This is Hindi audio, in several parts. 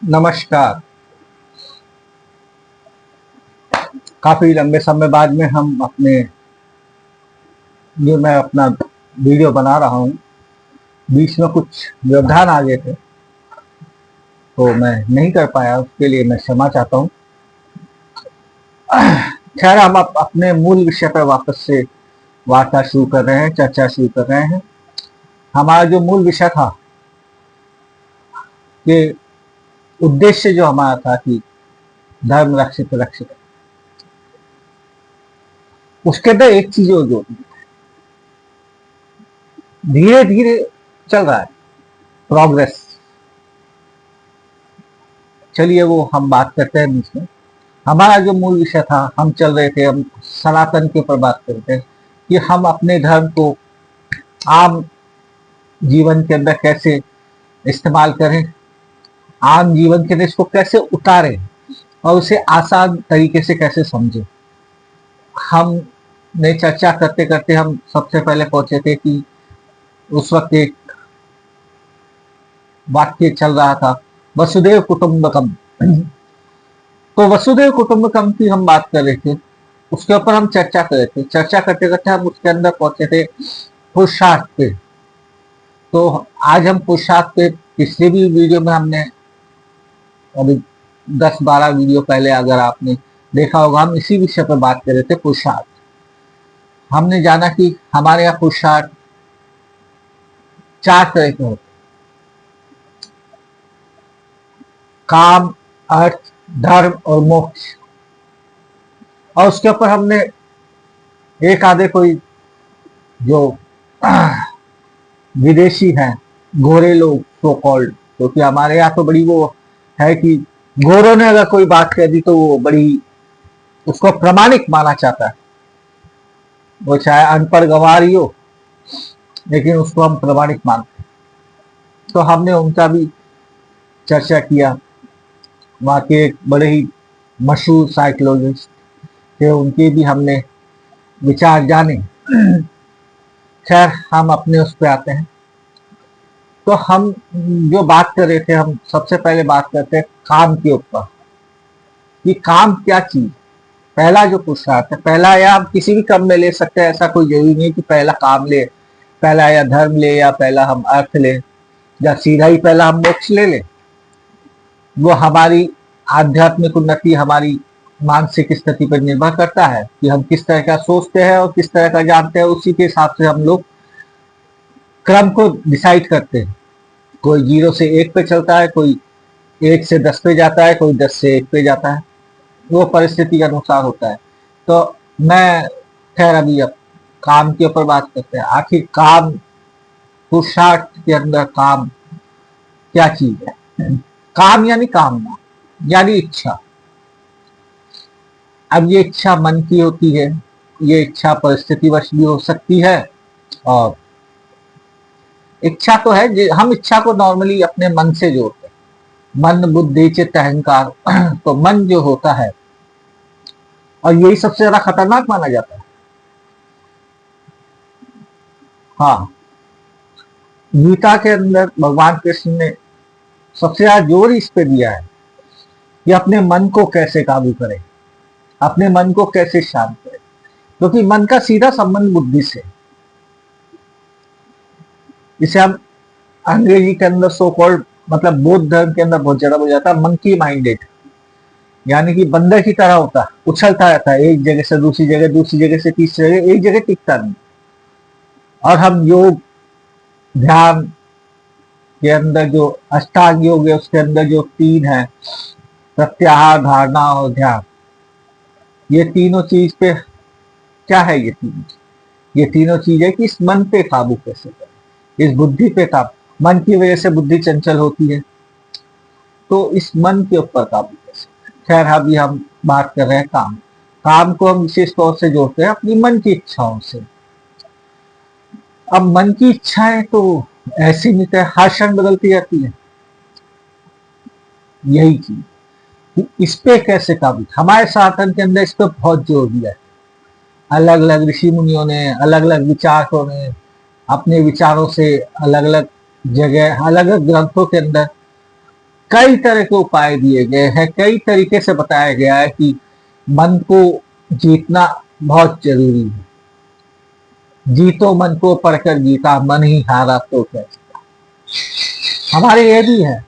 नमस्कार। काफी लंबे समय बाद में हम अपने जो मैं अपना वीडियो बना रहा हूँ, बीच में कुछ व्यवधान आ गए थे तो मैं नहीं कर पाया, उसके लिए मैं क्षमा चाहता हूँ। खैर, हम अपने मूल विषय पर वापस से वार्ता शुरू कर रहे हैं, चर्चा शुरू कर रहे हैं। हमारा जो मूल विषय था कि उद्देश्य जो हमारा था कि धर्म रक्षित रक्षित, उसके अंदर एक चीज जो धीरे धीरे चल रहा है, प्रोग्रेस। चलिए वो हम बात करते हैं बीच में। हमारा जो मूल विषय था, हम चल रहे थे, हम सनातन के ऊपर बात करते हैं कि हम अपने धर्म को आम जीवन के अंदर कैसे इस्तेमाल करें, आम जीवन के अंदर इसको कैसे उतारें और उसे आसान तरीके से कैसे समझें। हमने चर्चा करते करते हम सबसे पहले पहुंचे थे कि उस वक्त एक वाक्य चल रहा था, वसुदेव कुटुंबकम। तो वसुदेव कुटुंबकम की हम बात कर रहे थे, उसके ऊपर हम चर्चा कर रहे थे। चर्चा करते करते हम उसके अंदर पहुंचे थे पुरुषार्थ पे। तो आज हम पुरुषार्थ पे, पिछले भी वीडियो में हमने अभी 10-12 वीडियो पहले अगर आपने देखा होगा, हम इसी विषय पर बात कर रहे थे, पुरुषार्थ। हमने जाना कि हमारे यहाँ पुरुषार्थ 4 तरह के होते: काम, अर्थ, धर्म और मोक्ष। और उसके ऊपर हमने एक आधे कोई जो विदेशी हैं, गोरे लोग सो कॉल्ड, क्योंकि हमारे यहाँ तो बड़ी वो है कि गोरों ने अगर कोई बात कह दी तो वो बड़ी उसको प्रमाणिक माना जाता है। वो चाहे अनपढ़ गंवार ही हो, लेकिन उसको हम प्रमाणिक मानते हैं। तो हमने उनका भी चर्चा किया। वहाँ के एक बड़े ही मशहूर साइकोलॉजिस्ट थे, उनके भी हमने विचार जाने। खैर, हम अपने उस पर आते हैं। तो हम जो बात कर रहे थे, हम सबसे पहले बात करते हैं काम के ऊपर कि काम क्या चीज। पहला जो पुरुषार्थ है, पहला या आप किसी भी क्रम में ले सकते हैं, ऐसा कोई जरूरी नहीं कि पहला काम ले, पहला या धर्म ले, या पहला हम अर्थ ले, या सीधा ही पहला हम मोक्ष ले ले। वो हमारी आध्यात्मिक उन्नति, हमारी मानसिक स्थिति पर निर्भर करता है कि हम किस तरह का सोचते हैं और किस तरह का जानते हैं। उसी के हिसाब से हम लोग क्रम को डिसाइड करते हैं। कोई 0 से 1 पे चलता है, कोई 1 से 10 पे जाता है, कोई 10 से 1 पे जाता है। वो परिस्थिति के अनुसार होता है। तो मैं खैर अभी अब काम के ऊपर बात करते हैं। आखिर काम, पुरुषार्थ के अंदर काम क्या चीज है? काम यानी कामना, यानी इच्छा। अब ये इच्छा मन की होती है, ये इच्छा परिस्थितिवश भी हो सकती है। और इच्छा तो है, हम इच्छा को नॉर्मली अपने मन से जोड़ते हैं, मन बुद्धि चित्त अहंकार। तो मन जो होता है, और यही सबसे ज्यादा खतरनाक माना जाता है। हाँ, गीता के अंदर भगवान कृष्ण ने सबसे ज्यादा जोर इस पे दिया है कि अपने मन को कैसे काबू करें, अपने मन को कैसे शांत करें, क्योंकि मन का सीधा संबंध बुद्धि से। इसे हम अंग्रेजी के अंदर सो कॉल्ड, मतलब बौद्ध धर्म के अंदर बहुत ज्यादा हो जाता है, मंकी माइंडेड, यानी कि बंदर की तरह होता है, उछलता रहता है एक जगह से दूसरी जगह, दूसरी जगह से तीसरी जगह, एक जगह टिकता नहीं। और हम योग ध्यान के अंदर जो अष्टांग योग है, उसके अंदर जो 3 है, प्रत्याहार, धारणा और ध्यान, ये तीनों चीज पे क्या है? ये तीनों चीज है कि इस मन पे काबू कैसे करें, इस बुद्धि पे काबू। मन की वजह से बुद्धि चंचल होती है, तो इस मन के ऊपर काबू कैसे। खैर, अभी हम बात कर रहे हैं काम। काम को हम विशेष तौर से जोड़ते हैं अपनी मन की इच्छाओं से। अब मन की इच्छाएं तो ऐसी नहीं है, हर क्षण बदलती रहती है। यही चीज कि इस पे कैसे काबू, हमारे शासन के अंदर इस पे बहुत जोर दिया है। अलग अलग ऋषि मुनियों ने, अलग अलग विचारकों ने अपने विचारों से अलग अलग जगह, अलग अलग ग्रंथों के अंदर कई तरह के उपाय दिए गए हैं, कई तरीके से बताया गया है कि मन को जीतना बहुत जरूरी है। जीतो मन को परकर जीता, मन ही हारा तो कैसा। हमारे ये भी है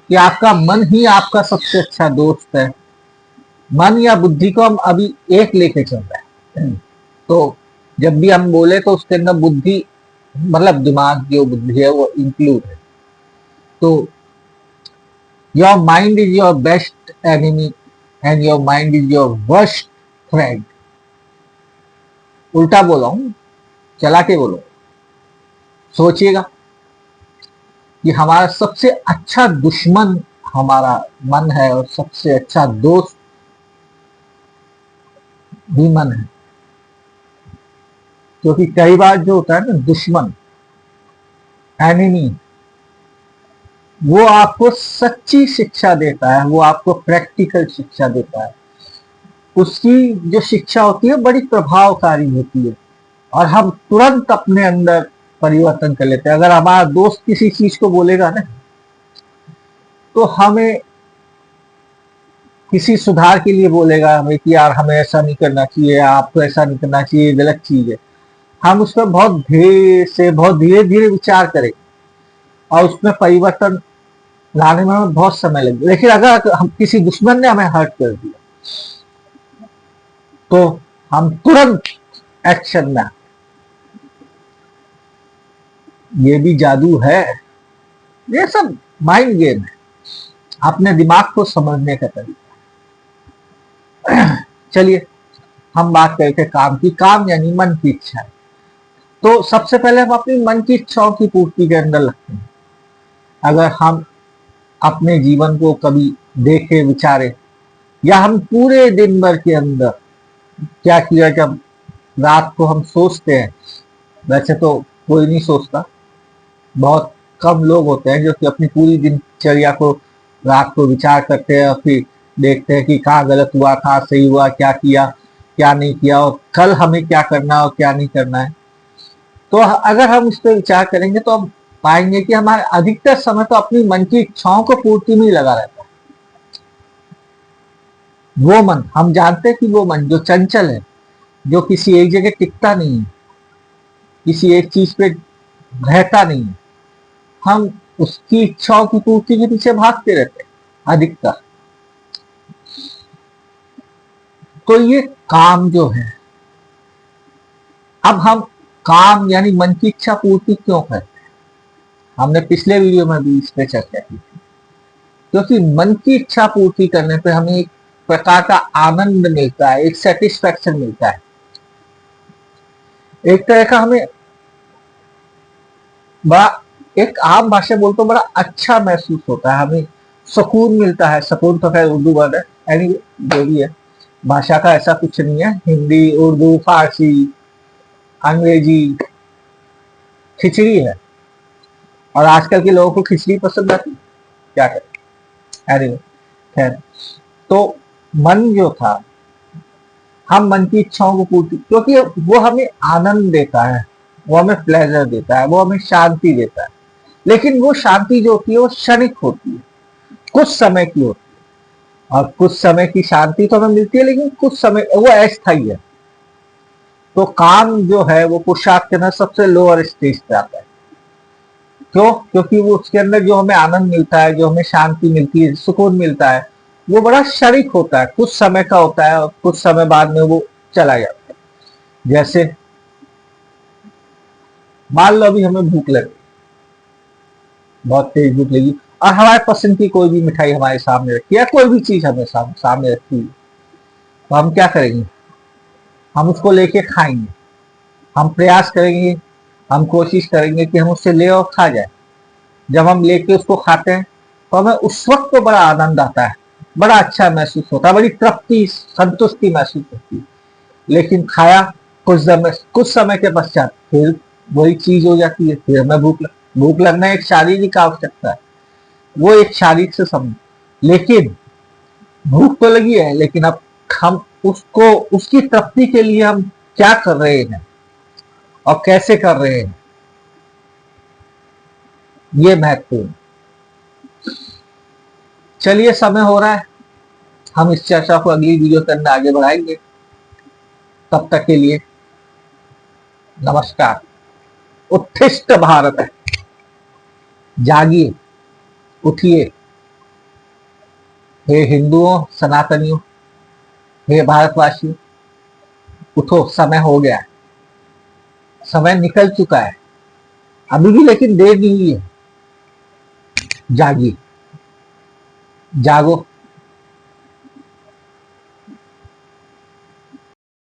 कि आपका मन ही आपका सबसे अच्छा दोस्त है। मन या बुद्धि को हम अभी एक लेके चल रहे हैं। तो जब भी हम बोले तो उसके अंदर बुद्धि मतलब दिमाग जो बुद्धि है वो इंक्लूड है। तो your mind is your best enemy and your mind is your worst friend. उल्टा बोला हूं, चला के बोलो। सोचिएगा कि हमारा सबसे अच्छा दुश्मन हमारा मन है और सबसे अच्छा दोस्त भी मन है। क्योंकि कई बार जो होता है ना दुश्मन, एनिमी, वो आपको सच्ची शिक्षा देता है, वो आपको प्रैक्टिकल शिक्षा देता है। उसकी जो शिक्षा होती है बड़ी प्रभावकारी होती है और हम तुरंत अपने अंदर परिवर्तन कर लेते हैं। अगर हमारा दोस्त किसी चीज को बोलेगा ना तो हमें किसी सुधार के लिए बोलेगा हमें कि यार हमें ऐसा नहीं करना चाहिए, आपको ऐसा नहीं करना चाहिए, गलत चीज है। हम उस पर बहुत धीरे से बहुत धीरे धीरे विचार करें और उसमें परिवर्तन लाने में हमें बहुत समय लगे। लेकिन अगर हम किसी दुश्मन ने हमें हर्ट कर दिया तो हम तुरंत एक्शन में। ये भी जादू है, ये सब माइंड गेम है, अपने दिमाग को समझने का तरीका। चलिए हम बात करते काम की। काम यानी मन की इच्छा है। तो सबसे पहले हम अपनी मन की इच्छाओं की पूर्ति के अंदर लगते हैं। अगर हम अपने जीवन को कभी देखे विचारे या हम पूरे दिन भर के अंदर क्या किया, जब रात को हम सोचते हैं, वैसे तो कोई नहीं सोचता, बहुत कम लोग होते हैं जो कि अपनी पूरी दिनचर्या को रात को विचार करते हैं और फिर देखते हैं कि कहाँ गलत हुआ, कहाँ सही हुआ, क्या किया, क्या नहीं किया और कल हमें क्या करना है और क्या नहीं करना है। तो अगर हम इस पर विचार करेंगे तो हम पाएंगे कि हमारे अधिकतर समय तो अपनी मन की इच्छाओं को पूर्ति में ही लगा रहता है। वो मन, हम जानते हैं कि वो मन जो चंचल है, जो किसी एक जगह टिकता नहीं है, किसी एक चीज पे रहता नहीं है, हम उसकी इच्छाओं की पूर्ति के पीछे भागते रहते हैं अधिकतर। तो ये काम जो है, अब हम काम यानी मन की इच्छा पूर्ति क्यों करते हैं, हमने पिछले वीडियो में भी इस पे चर्चा की थी। क्योंकि मन की इच्छा पूर्ति करने पे हमें एक प्रकार का आनंद मिलता है, एक सेटिस्फैक्शन मिलता है, एक तरह का हमें बड़ा, एक आम भाषा बोल तो बड़ा अच्छा महसूस होता है, हमें सुकून मिलता है। सुकून तो खैर उर्दू वर्ड है, यानी जो भी है, भाषा का ऐसा कुछ नहीं है। हिंदी, उर्दू, फारसी, अंग्रेजी खिचड़ी है और आजकल के लोगों को खिचड़ी पसंद आती, क्या करें। अरे खैर, तो मन जो था, हम मन की इच्छाओं को पूर्ति, क्योंकि वो हमें आनंद देता है, वो हमें प्लेजर देता है, वो हमें शांति देता है। लेकिन वो शांति जो होती है वो क्षणिक होती है, कुछ समय की होती है। और कुछ समय की शांति तो हमें मिलती है लेकिन कुछ समय वो अस्थायी है। तो काम जो है वो पुरुषार्थ के अंदर सबसे लोअर स्टेज पे आता है। क्यों? क्योंकि वो उसके अंदर जो हमें आनंद मिलता है, जो हमें शांति मिलती है, सुकून मिलता है, वो बड़ा क्षणिक होता है, कुछ समय का होता है और कुछ समय बाद में वो चला जाता है। जैसे मान लो अभी हमें भूख लगी, बहुत तेज भूख लगी और हमारे पसंद की कोई भी मिठाई हमारे सामने रखी है, कोई भी चीज हमें सामने रखी है, तो हम क्या करेंगे, हम उसको लेके खाएंगे। हम प्रयास करेंगे, हम कोशिश करेंगे कि हम उससे ले और खा जाए। जब हम लेके उसको खाते हैं तो हमें उस वक्त तो बड़ा आनंद आता है, बड़ा अच्छा महसूस होता है, बड़ी तृप्ति संतुष्टि महसूस होती है। लेकिन खाया कुछ समय के पश्चात फिर वही चीज हो जाती है, फिर हमें भूख लगना एक शारीरिक आवश्यकता है, वो एक शारीरिक से समझ। लेकिन भूख तो लगी है, लेकिन अब हम उसको, उसकी तृप्ति के लिए हम क्या कर रहे हैं और कैसे कर रहे हैं, ये महत्वपूर्ण। चलिए, समय हो रहा है, हम इस चर्चा को अगली वीडियो के अंदर आगे बढ़ाएंगे। तब तक के लिए नमस्कार। उत्थिष्ट भारत है, जागिए, उठिए, हे हिंदुओं, सनातनियों, हे भारतवासियों, उठो, समय हो गया है, समय निकल चुका है, अभी भी लेकिन देर नहीं हुई है। जागिए, जागो,